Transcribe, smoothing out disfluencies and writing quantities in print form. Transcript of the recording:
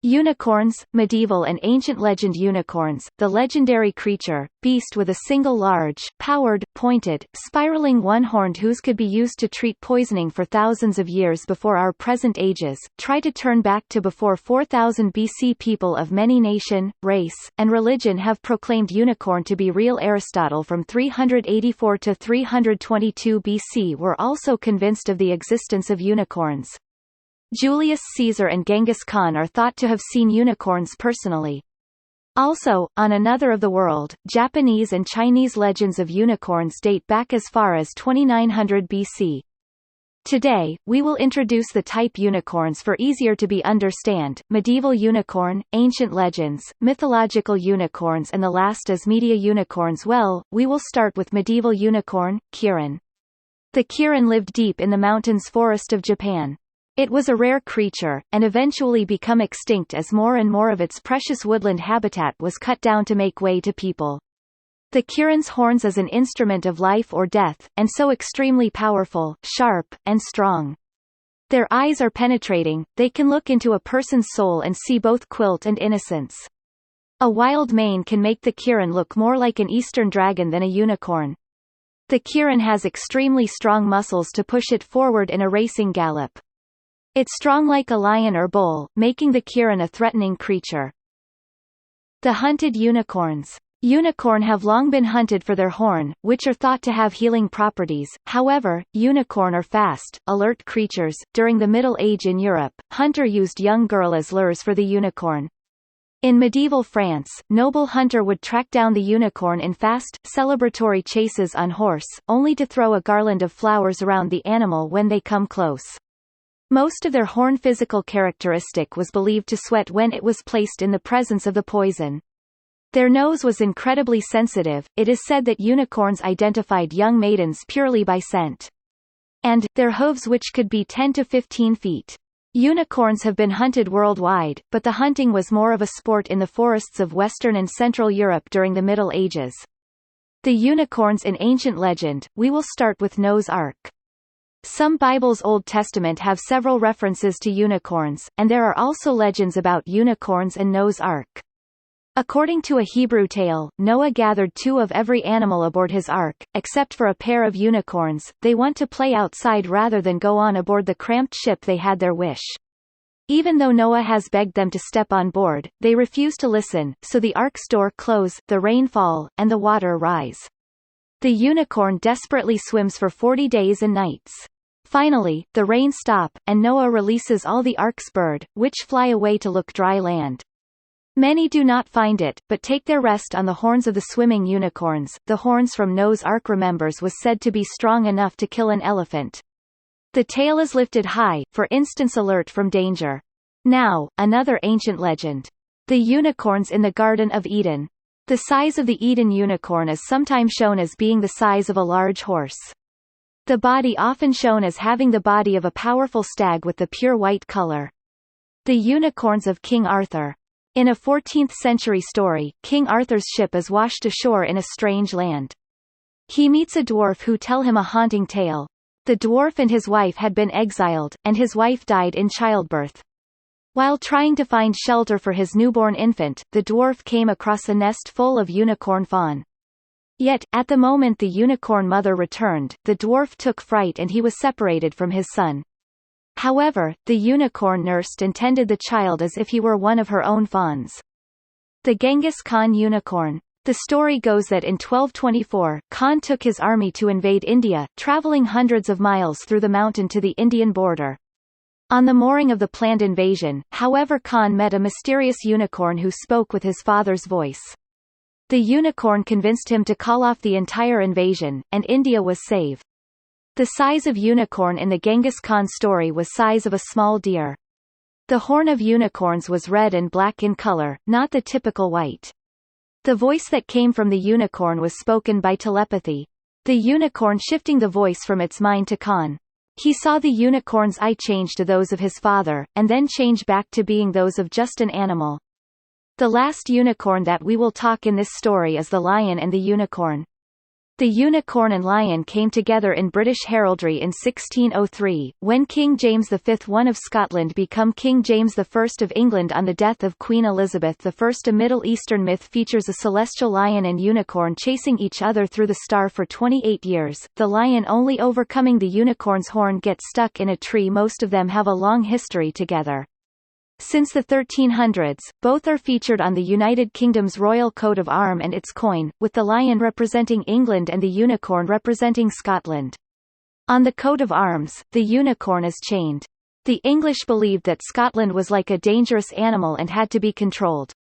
Unicorns, medieval and ancient legend. Unicorns, the legendary creature, beast with a single large, powered, pointed, spiraling one-horned hooves could be used to treat poisoning for thousands of years before our present ages. Try to turn back to before 4000 BC. People of many nation, race, and religion have proclaimed unicorn to be real. Aristotle from 384 to 322 BC were also convinced of the existence of unicorns. Julius Caesar and Genghis Khan are thought to have seen unicorns personally. Also, on another of the world, Japanese and Chinese legends of unicorns date back as far as 2900 BC. Today, we will introduce the type unicorns for easier to be understand: medieval unicorn, ancient legends, mythological unicorns, and the last is media unicorns. Well, we will start with medieval unicorn, Kirin. The Kirin lived deep in the mountains forest of Japan. It was a rare creature, and eventually become extinct as more and more of its precious woodland habitat was cut down to make way to people. The Kirin's horns as an instrument of life or death, and so extremely powerful, sharp, and strong. Their eyes are penetrating, they can look into a person's soul and see both guilt and innocence. A wild mane can make the Kirin look more like an eastern dragon than a unicorn. The Kirin has extremely strong muscles to push it forward in a racing gallop. It's strong like a lion or bull, making the Kirin a threatening creature. The hunted unicorns. Unicorn have long been hunted for their horn, which are thought to have healing properties. However, unicorn are fast, alert creatures. During the Middle Age in Europe, hunter used young girl as lures for the unicorn. In medieval France, noble hunter would track down the unicorn in fast, celebratory chases on horse, only to throw a garland of flowers around the animal when they come close. Most of their horn physical characteristic was believed to sweat when it was placed in the presence of the poison. Their nose was incredibly sensitive. It is said that unicorns identified young maidens purely by scent. And, their hooves which could be 10 to 15 feet. Unicorns have been hunted worldwide, but the hunting was more of a sport in the forests of Western and Central Europe during the Middle Ages. The unicorns in ancient legend, we will start with Noah's Ark. Some Bibles Old Testament have several references to unicorns, and there are also legends about unicorns and Noah's Ark. According to a Hebrew tale, Noah gathered 2 of every animal aboard his ark, except for a pair of unicorns. They want to play outside rather than go on aboard the cramped ship. They had their wish. Even though Noah has begged them to step on board, they refuse to listen, so the ark's door close, the rain fall, and the water rise. The unicorn desperately swims for 40 days and nights. Finally, the rain stop, and Noah releases all the ark's bird, which fly away to look dry land. Many do not find it, but take their rest on the horns of the swimming unicorns. The horns from Noah's Ark remembers was said to be strong enough to kill an elephant. The tail is lifted high, for instance alert from danger. Now, another ancient legend. The unicorns in the Garden of Eden. The size of the Eden unicorn is sometimes shown as being the size of a large horse. The body often shown as having the body of a powerful stag with the pure white color. The unicorns of King Arthur. In a 14th-century story, King Arthur's ship is washed ashore in a strange land. He meets a dwarf who tell him a haunting tale. The dwarf and his wife had been exiled, and his wife died in childbirth. While trying to find shelter for his newborn infant, the dwarf came across a nest full of unicorn fawn. Yet, at the moment the unicorn mother returned, the dwarf took fright and he was separated from his son. However, the unicorn nursed and tended the child as if he were one of her own fawns. The Genghis Khan unicorn. The story goes that in 1224, Khan took his army to invade India, traveling hundreds of miles through the mountain to the Indian border. On the morning of the planned invasion, however, Khan met a mysterious unicorn who spoke with his father's voice. The unicorn convinced him to call off the entire invasion, and India was saved. The size of unicorn in the Genghis Khan story was size of a small deer. The horn of unicorns was red and black in color, not the typical white. The voice that came from the unicorn was spoken by telepathy. The unicorn shifting the voice from its mind to Khan. He saw the unicorn's eye change to those of his father, and then change back to being those of just an animal. The last unicorn that we will talk in this story is the lion and the unicorn. The unicorn and lion came together in British heraldry in 1603, when King James V I of Scotland became King James I of England on the death of Queen Elizabeth I. A Middle Eastern myth features a celestial lion and unicorn chasing each other through the star for 28 years, the lion only overcoming the unicorn's horn gets stuck in a tree. Most of them have a long history together. Since the 1300s, both are featured on the United Kingdom's royal coat of arms and its coin, with the lion representing England and the unicorn representing Scotland. On the coat of arms, the unicorn is chained. The English believed that Scotland was like a dangerous animal and had to be controlled.